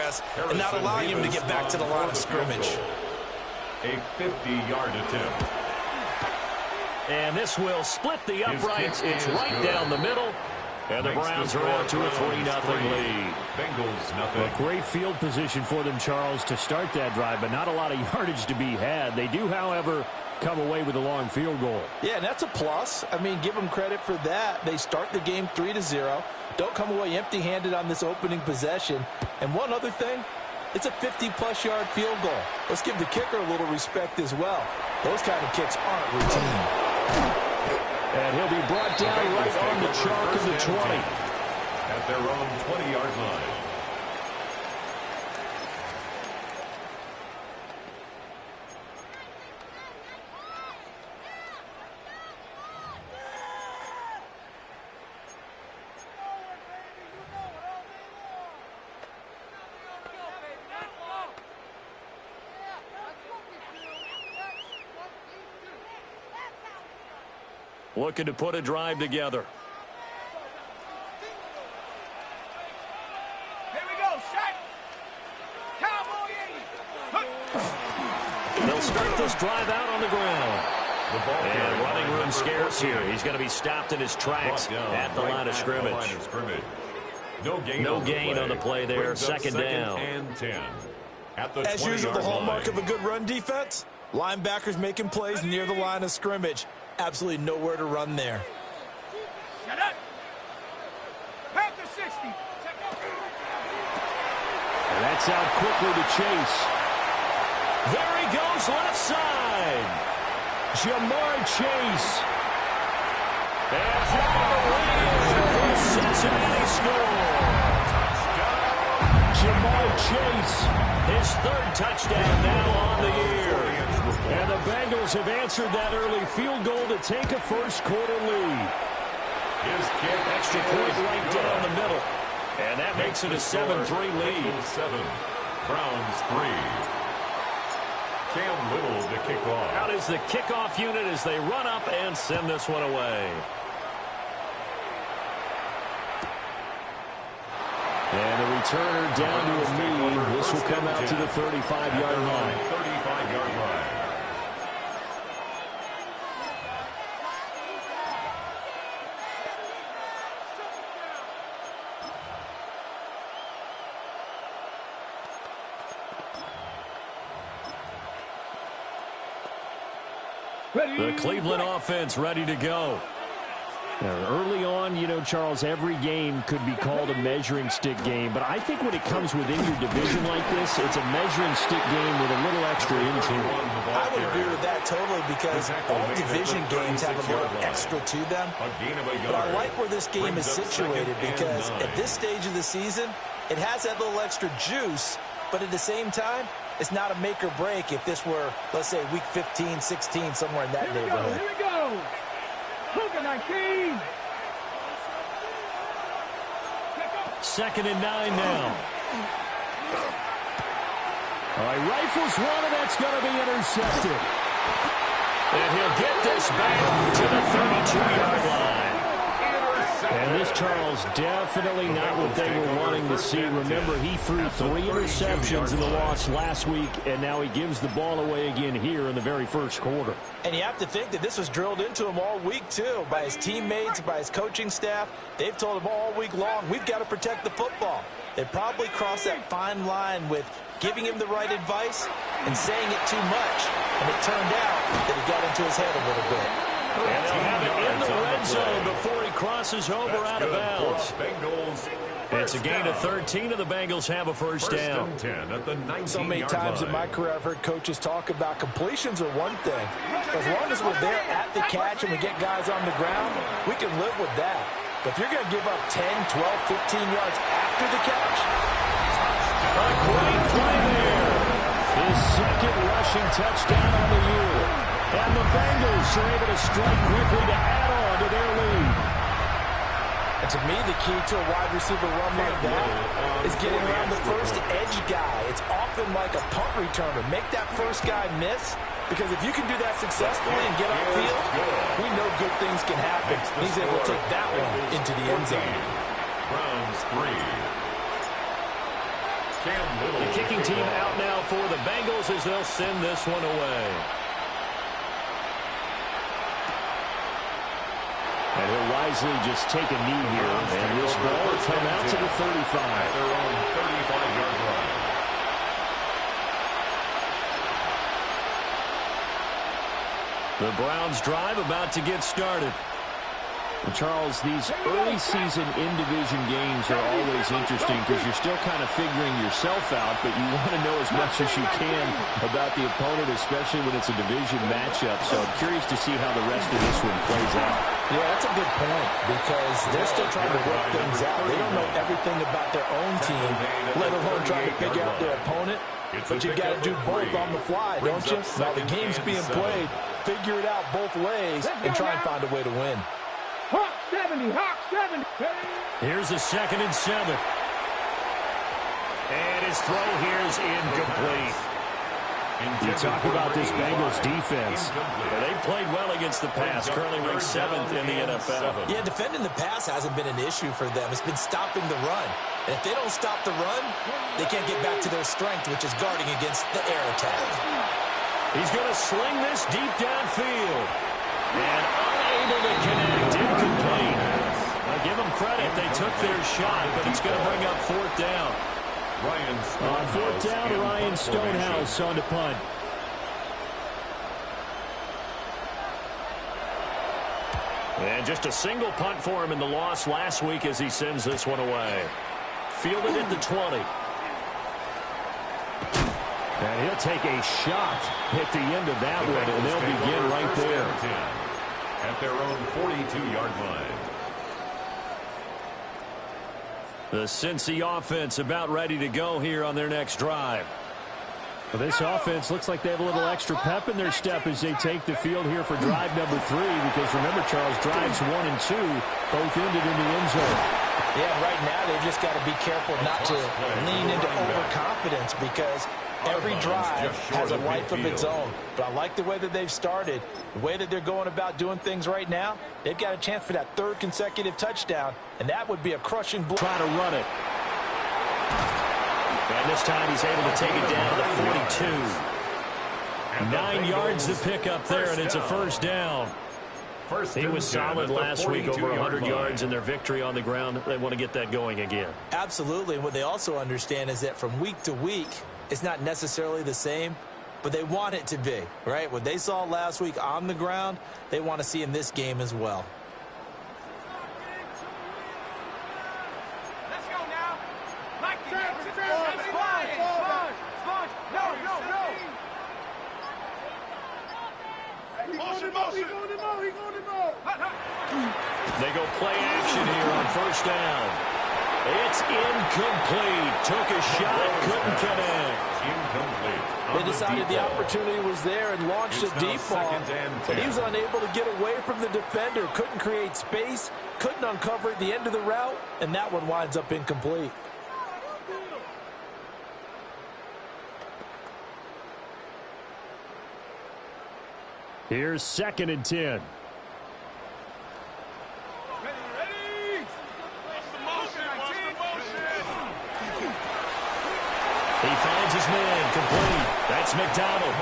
progress and not allowing him to get back to the line of scrimmage. A 50-yard attempt. And this will split the uprights. It's right down the middle. And the Browns are out to a 3-0 lead. Bengals nothing. A great field position for them, Charles, to start that drive, but not a lot of yardage to be had. They do, however, come away with a long field goal. Yeah, and that's a plus. I mean, give them credit for that. They start the game 3-0. Don't come away empty-handed on this opening possession. And one other thing, it's a 50-plus yard field goal. Let's give the kicker a little respect as well. Those kind of kicks aren't routine. And he'll be brought down right on the chalk of the 20. At their own 20-yard line. Looking to put a drive together. Here we go, shot. Cowboy 80. They'll start this drive out on the ground. And running room scarce here. He's going to be stopped in his tracks at the line of scrimmage. No gain on the play there. Second down. And 10. As usual, the hallmark of a good run defense, linebackers making plays near the line of scrimmage. Absolutely nowhere to run there. Shut up. Panther 60. And that's out quickly to Chase. There he goes left side. Jamar Chase. And for Cincinnati score. Jamar Chase. His third touchdown now on the year. And the Bengals have answered that early field goal to take a first-quarter lead. His kick. Extra point right down the middle. And that makes it a 7-3 lead. 7. Browns 3. Cam Little to kick off. Out is the kickoff unit as they run up and send this one away. And the returner down to a knee. This will come out to the 35-yard line. 35-yard line. The Cleveland offense ready to go. Early on, you know, Charles, every game could be called a measuring stick game. But I think when it comes within your division like this, it's a measuring stick game with a little extra intrigue. I would agree with that totally because all division games have a little extra to them. But I like where this game is situated because at this stage of the season, it has that little extra juice. But at the same time, it's not a make or break if this were, let's say, week 15, 16, somewhere in that neighborhood. Here we go. Cougar 19. 2nd and 9 now. All right, rifles one, and that's going to be intercepted. And he'll get this back to the 32-yard line. And this, Charles, definitely not what they were wanting to see. Remember, he threw 3 interceptions in the loss last week, and now he gives the ball away again here in the very first quarter. And you have to think that this was drilled into him all week, too, by his teammates, by his coaching staff. They've told him all week long, we've got to protect the football. They probably crossed that fine line with giving him the right advice and saying it too much. And it turned out that it got into his head a little bit. And they'll have it in the red zone before he crosses over out of bounds. It's a gain of 13, and the Bengals have a first down. So many times in my career I've heard coaches talk about completions are one thing. As long as we're there at the catch and we get guys on the ground, we can live with that. But if you're going to give up 10, 12, 15 yards after the catch, a great play there. His second rushing touchdown on the year. And the Bengals are able to strike quickly to add on to their lead. And to me, the key to a wide receiver run like that is getting around the first edge guy. It's often like a punt returner. Make that first guy miss, because if you can do that successfully and get upfield, we know good things can happen. He's able to take that one into the end zone. Browns 3. The kicking team out now for the Bengals as they'll send this one away. And he'll wisely just take a knee here, and this ball will come out to the 35. Their own 35-yard line. The Browns drive about to get started. And Charles, these early season in-division games are always interesting because you're still kind of figuring yourself out, but you want to know as much as you can about the opponent, especially when it's a division matchup. So I'm curious to see how the rest of this one plays out. Yeah, that's a good point because they're still trying to work things out. They don't know everything about their own team, let alone trying to figure out their opponent. But you got to do both on the fly, don't you? Now the game's being played. Figure it out both ways and try and find a way to win. Hawk 70, Hawk 70. Here's a 2nd and 7. And his throw here is incomplete. You talk about this Bengals defense. They've played well against the pass, currently ranked 7th in the NFL. Yeah, defending the pass hasn't been an issue for them. It's been stopping the run. And if they don't stop the run, they can't get back to their strength, which is guarding against the air attack. He's going to sling this deep downfield. And unable to connect, incomplete. I give them credit. They took their shot, but it's going to bring up 4th down. On 4th down, Ryan Stonehouse on to punt. And just a single punt for him in the loss last week as he sends this one away. Fielded at the 20. And he'll take a shot at the end of that one, and they'll begin right there. At their own 42-yard line. The Cincy offense about ready to go here on their next drive. Well, this offense looks like they have a little extra pep in their step as they take the field here for drive number 3, because remember, Charles, drives 1 and 2 both ended in the end zone. Yeah, right now they've just got to be careful not to lean into overconfidence because every drive has a life of its own. But I like the way that they've started, the way that they're going about doing things right now. They've got a chance for that 3rd consecutive touchdown, and that would be a crushing blow. Trying to run it. And this time he's able to take it down to the 42. 9 yards to pick up there, and it's a 1st down. He was solid last week, over 100 yards in their victory on the ground. They want to get that going again. Absolutely, and what they also understand is that from week to week, it's not necessarily the same, but they want it to be, right? What they saw last week on the ground, they want to see in this game as well. Let's go now. Like it. They go play action here on 1st down. It's incomplete. Took a shot, couldn't connect. Incomplete. They decided the opportunity was there and launched a deep ball, but he was unable to get away from the defender, couldn't create space, couldn't uncover at the end of the route, and that one winds up incomplete. Here's 2nd and 10. He finds his man, complete. That's McDonald.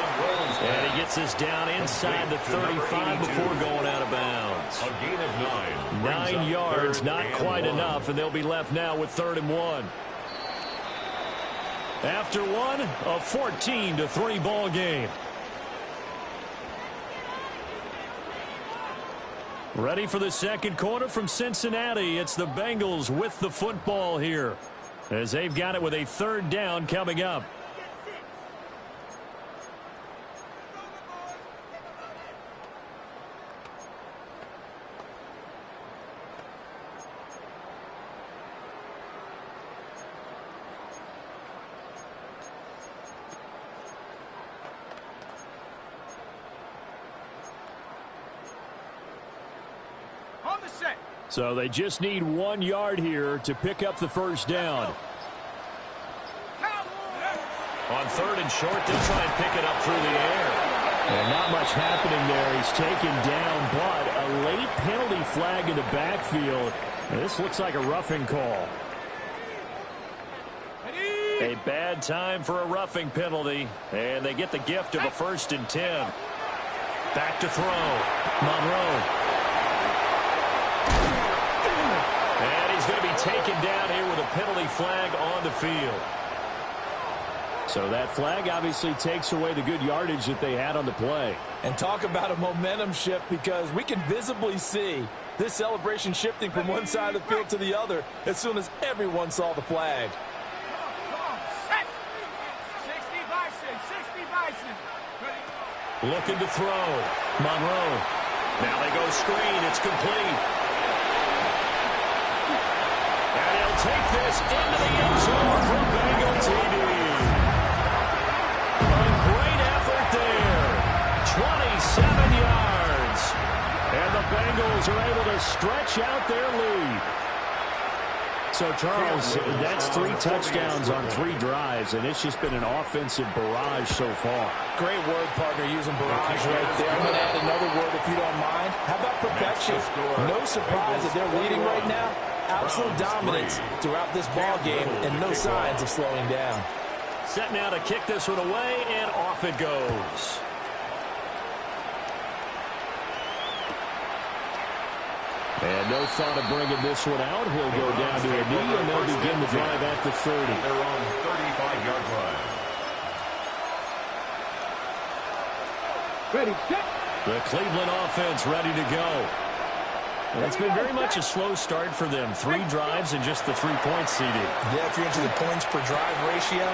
And he gets this down inside the 35 before going out of bounds. A gain of 9. 9 yards, not quite enough, and they'll be left now with 3rd and 1. After one, a 14-3 ball game. Ready for the 2nd quarter from Cincinnati. It's the Bengals with the football here, as they've got it with a 3rd down coming up. On the set. So they just need 1 yard here to pick up the 1st down. On 3rd and short, they'll try and pick it up through the air. And not much happening there. He's taken down, but a late penalty flag in the backfield. And this looks like a roughing call. Ready? A bad time for a roughing penalty, and they get the gift of a 1st and 10. Back to throw. Monroe. And he's going to be taken down here with a penalty flag on the field. So that flag obviously takes away the good yardage that they had on the play. And talk about a momentum shift, because we can visibly see this celebration shifting from one side of the field to the other as soon as everyone saw the flag. 60 Bison. Looking to throw. Monroe. Now they go screen. It's complete. And he'll take this into the end zone for Bengal TD. A great effort there. 27 yards. And the Bengals are able to stretch out their lead. So, Charles, that's 3 touchdowns on 3 drives, and it's just been an offensive barrage so far. Great word, partner, using barrage right there. I'm going to add another word if you don't mind. How about perfection? No surprise that they're leading right now. Absolute dominance throughout this ball game, and no signs of slowing down. Set now to kick this one away, and off it goes. And no thought of bringing this one out. He'll go down to a knee, and they'll begin the drive at the 30. They're on 35-yard line. Ready, set. The Cleveland offense ready to go. And it's been very much a slow start for them. 3 drives and just the 3 points, CD. Yeah, if you're into the points per drive ratio,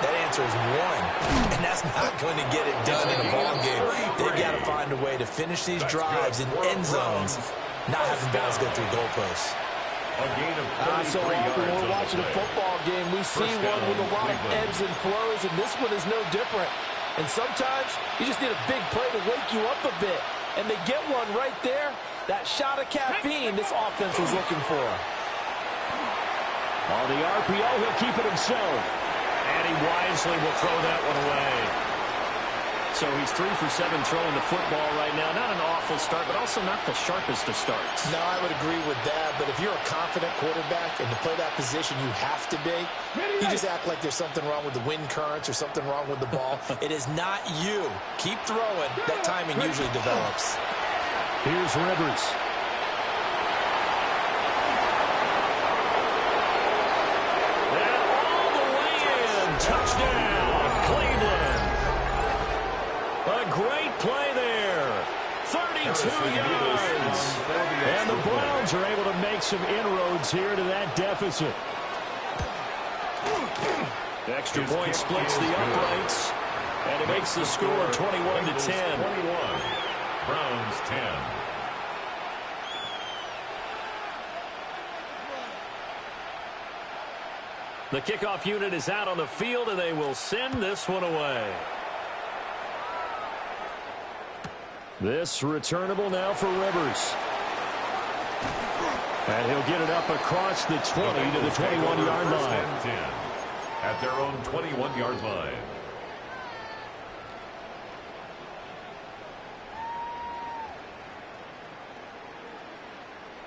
that answer is 1. And that's not going to get it done in a ball game. They've got to find a way to finish these drives in end zones, not having balls go through goalposts. So often when we're watching a football game, we see one with a lot of ebbs and flows, and this one is no different. And sometimes you just need a big play to wake you up a bit. And they get one right there. That shot of caffeine this offense was looking for. On the RPO, he'll keep it himself. And he wisely will throw that one away. So he's 3 for 7 throwing the football right now. Not an awful start, but also not the sharpest of starts. No, I would agree with that. But if you're a confident quarterback and to play that position, you have to be. You just act like there's something wrong with the wind currents or something wrong with the ball. It is not you. Keep throwing. That timing usually develops. Here's Rivers. And all the way in. Touchdown, Cleveland. A great play there. 32 yards. And the Browns are able to make some inroads here to that deficit. The extra point splits the uprights. And it makes the score 21-10. Browns 10. The kickoff unit is out on the field, and they will send this one away. This returnable now for Rivers. And he'll get it up across the 20 to the 21-yard line. 10 at their own 21-yard line.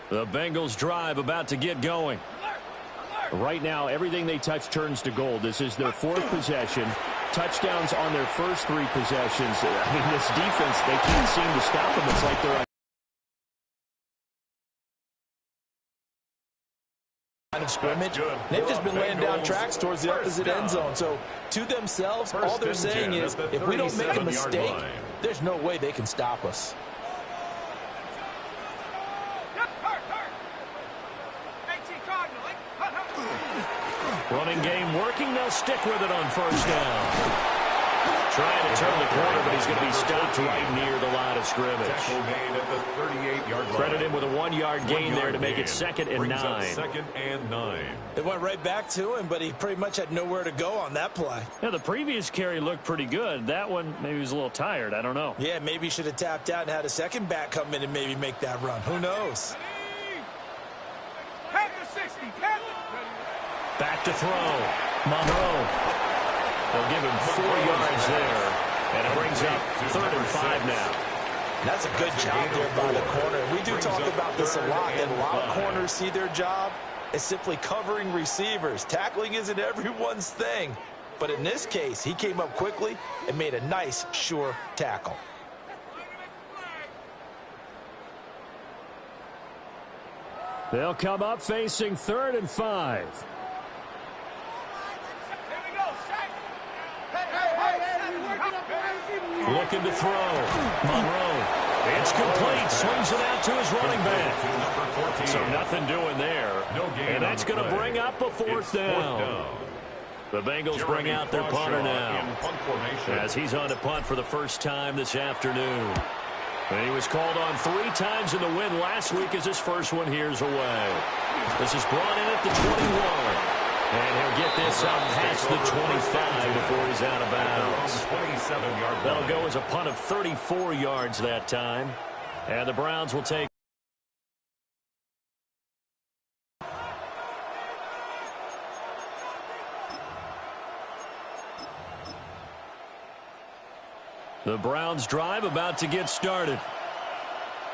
The Bengals drive about to get going. Right now, everything they touch turns to gold. This is their 4th possession. Touchdowns on their first 3 possessions. I mean, this defense, they can't seem to stop them. It's like they're line of scrimmage. They've just been laying down tracks towards the opposite end zone. So to themselves, all they're saying is, if we don't make a mistake, there's no way they can stop us. Running game working. They'll stick with it on first down. Trying to turn the corner, but he's going to be stopped right near the line of scrimmage. Tackle made at the 38-yard line. Credit him with a 1-yard gain there to make it 2nd and 9. 2nd and 9. It went right back to him, but he pretty much had nowhere to go on that play. Yeah, the previous carry looked pretty good. That one, maybe he was a little tired. I don't know. Yeah, maybe he should have tapped out and had a second back come in and maybe make that run. Who knows? Back to throw. Monroe. They'll give him 4 yards there. And it brings up 3rd and 5 now. That's a good job there by the corner. We do talk about this a lot, that a lot of corners see their job is simply covering receivers. Tackling isn't everyone's thing. But in this case, he came up quickly and made a nice, sure tackle. They'll come up facing 3rd and 5. Looking to throw. Monroe. It's complete. Swings it out to his running back. So nothing doing there. And that's going to bring up a 4th down. The Bengals bring out their punter now, as he's on to punt for the first time this afternoon. And he was called on 3 times in the win last week as his first one here's away. This is brought in at the 21. And he'll get this out past the 25 before he's out of bounds. That'll go as a punt of 34 yards that time. And the Browns will take. The Browns drive about to get started.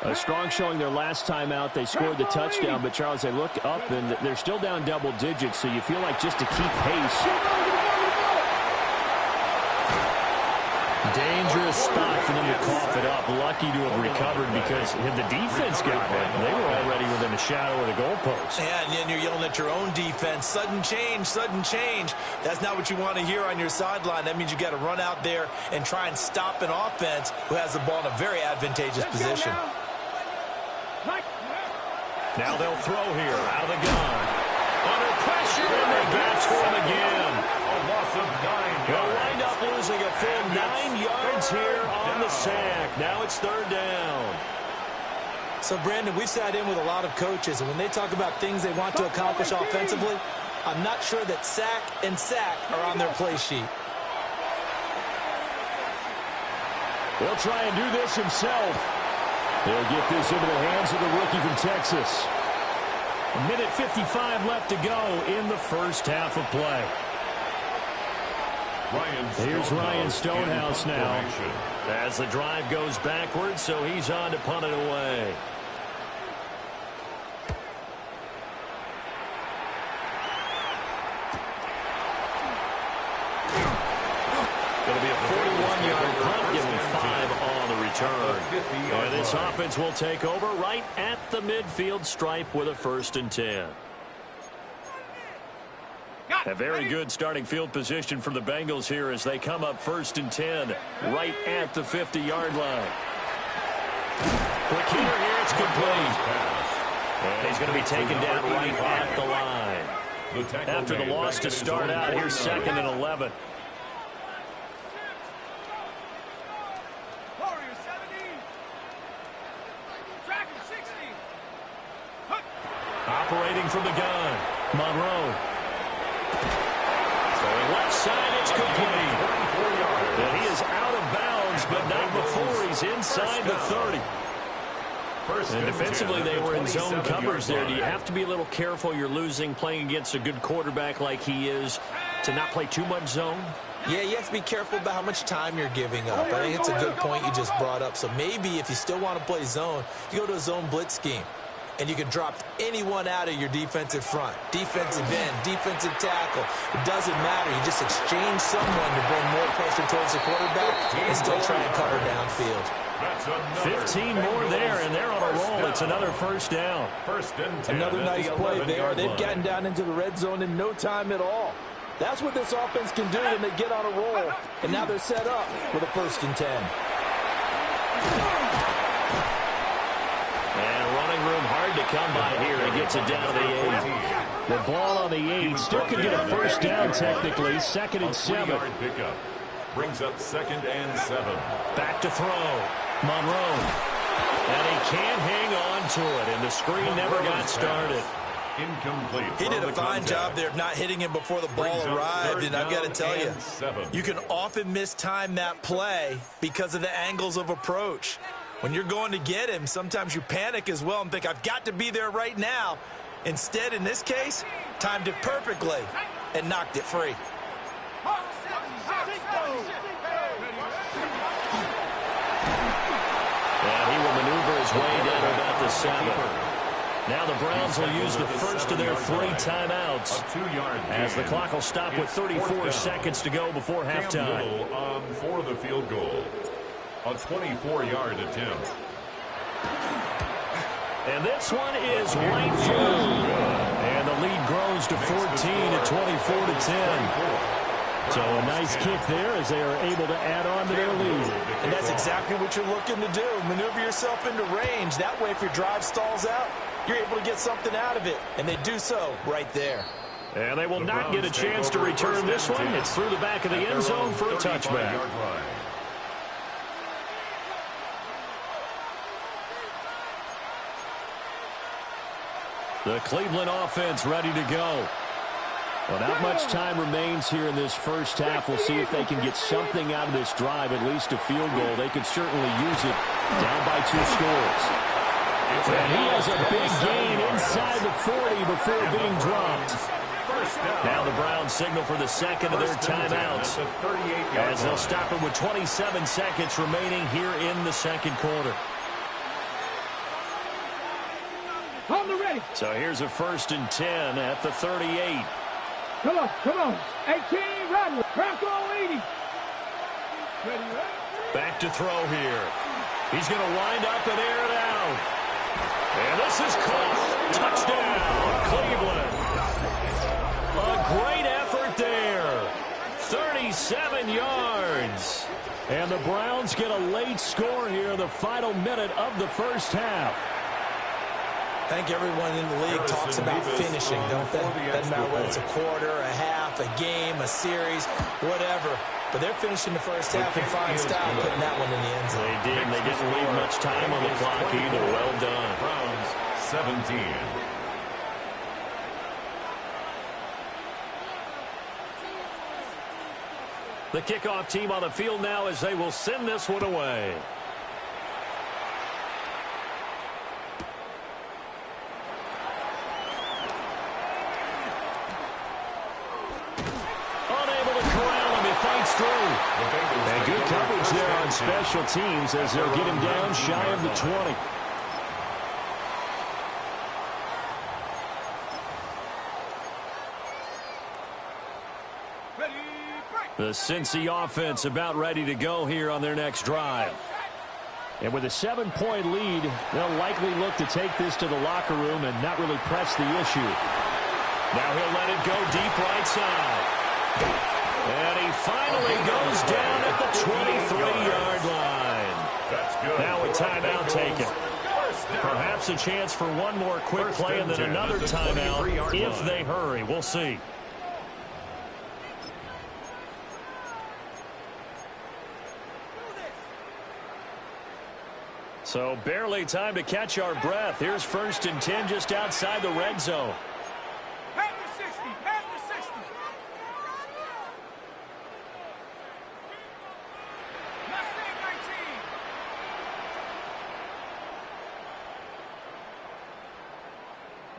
A strong showing their last time out. They scored the touchdown, but, Charles, they look up, and they're still down double digits, so you feel like just to keep pace. Dangerous spot for them to cough it up. Lucky to have recovered because had the defense got it, they were already within a shadow of the goalpost. And you're yelling at your own defense. Sudden change, sudden change. That's not what you want to hear on your sideline. That means you got to run out there and try and stop an offense who has the ball in a very advantageous position. Now they'll throw here out of the gun. Under pressure, and they got to him again. A loss of 9 They'll yards. wind up losing a full 9 yards here on the sack. Now it's 3rd down. So, Brandon, we've sat in with a lot of coaches, and when they talk about things they want to accomplish offensively, I'm not sure that sack and sack are on their play sheet. He'll try and do this himself. He'll get this into the hands of the rookie from Texas. 1:55 left to go in the first half of play. Here's Ryan Stonehouse now as the drive goes backwards, so he's on to punt it away. Going to be a 41-yard punt, giving 5 on the return. And this offense will take over right at the midfield stripe with a 1st and 10. A very good starting field position for the Bengals here as they come up 1st and 10 right at the 50-yard line. Quick hitter here, it's complete. And he's going to be taken down right at the line. After the loss to start out, here's 2nd and 11. Operating from the gun, Monroe. Throwing left side, it's complete. And he is out of bounds, but not before he's inside the 30. And defensively, they were in zone coverage there. Do you have to be a little careful? You're losing, playing against a good quarterback like he is, to not play too much zone? Yeah, you have to be careful about how much time you're giving up. I think it's a good point you just brought up. So maybe if you still want to play zone, you go to a zone blitz scheme. And you can drop anyone out of your defensive front. Defensive end, defensive tackle. It doesn't matter. You just exchange someone to bring more pressure towards the quarterback and still try and cover downfield. 15 more there, and they're on a roll. It's another 1st down. 1st and 10. Another nice play there. They've gotten down into the red zone in no time at all. That's what this offense can do when they get on a roll. And now they're set up with a 1st and 10. Room hard to come by here. He gets it down to the 8. The ball on the 8. Still could get a 1st down technically. 2nd and 7. Pickup brings up 2nd and 7. Back to throw. Monroe. And he can't hang on to it. And the screen never got started. Incomplete. He did a fine job there of not hitting him before the ball arrived. And I've got to tell you, you can often mistime that play because of the angles of approach. When you're going to get him, sometimes you panic as well and think, I've got to be there right now. Instead, in this case, timed it perfectly and knocked it free. And he will maneuver his way down about the 7. Now the Browns will use the first of their 3 timeouts as the clock will stop with 34 seconds to go before halftime. On for the field goal. A 24-yard attempt. And this one is right through. And the lead grows to 14 at 24-10. So a nice kick there as they are able to add on to their lead. And that's exactly what you're looking to do. Maneuver yourself into range. That way, if your drive stalls out, you're able to get something out of it. And they do so right there. And they will not get a chance to return this one. It's through the back of the end zone for a touchback. The Cleveland offense ready to go. Well, not much time remains here in this first half. We'll see if they can get something out of this drive, at least a field goal. They could certainly use it down by 2 scores. And he has a big gain inside the 40 before being dropped. Now the Browns signal for the second of their timeouts as they'll stop it with 27 seconds remaining here in the second quarter. On the ready. So here's a 1st and 10 at the 38. Come on. 18, Radley. Crack all 80. Ready. Back to throw here. He's going to wind up and air it out. And this is caught. Touchdown, Cleveland. A great effort there. 37 yards. And the Browns get a late score here in the final minute of the first half. I think everyone in the league talks about finishing, don't they? Doesn't matter whether it's a quarter, a half, a game, a series, whatever. But they're finishing the first half in fine style, putting that one in the end zone. They did. They didn't leave much time on the clock either. Well done. Browns 17. The kickoff team on the field now as they will send this one away. Through. And good coverage there on special teams as they'll get him down shy of the 20. The Cincy offense about ready to go here on their next drive. And with a 7-point lead, they'll likely look to take this to the locker room and not really press the issue. Now he'll let it go deep right side. And he finally goes down at the 23-yard line. That's good. Now a timeout taken. Perhaps a chance for one more quick play and then another timeout if they hurry. We'll see. So barely time to catch our breath. Here's 1st and 10 just outside the red zone. Pat the 60. Pat the 60. Mustang 19.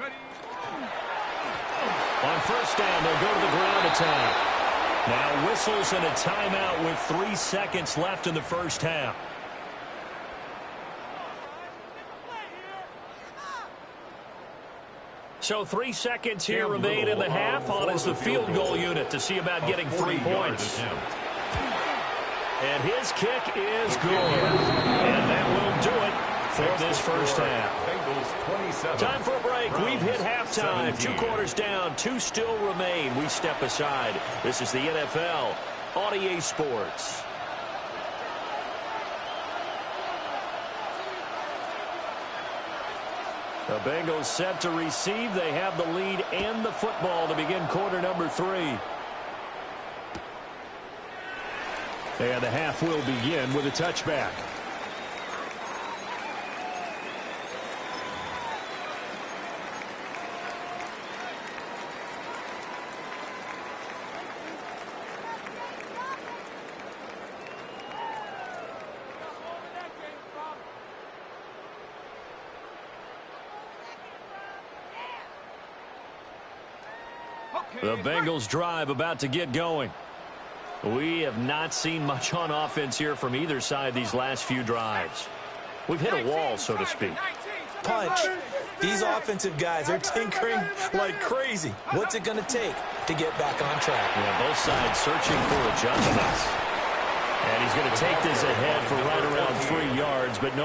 Ready. On 1st down, they'll go to the ground attack. Now whistles and a timeout with 3 seconds left in the first half. So 3 seconds here remain in the half. On is the field goal unit to see about getting 3 points. And his kick is good. And that will do it for this first half. Time for a break. We've hit halftime. 2 quarters down. 2 still remain. We step aside. This is the NFL on EA Sports. The Bengals set to receive. They have the lead and the football to begin quarter number 3. And the half will begin with a touchback. The Bengals drive about to get going. We have not seen much on offense here from either side these last few drives. We've hit a wall, so to speak. Punch. These offensive guys are tinkering like crazy. What's it going to take to get back on track? Yeah, both sides searching for adjustments. And he's going to take this ahead for right around 3 yards, but no.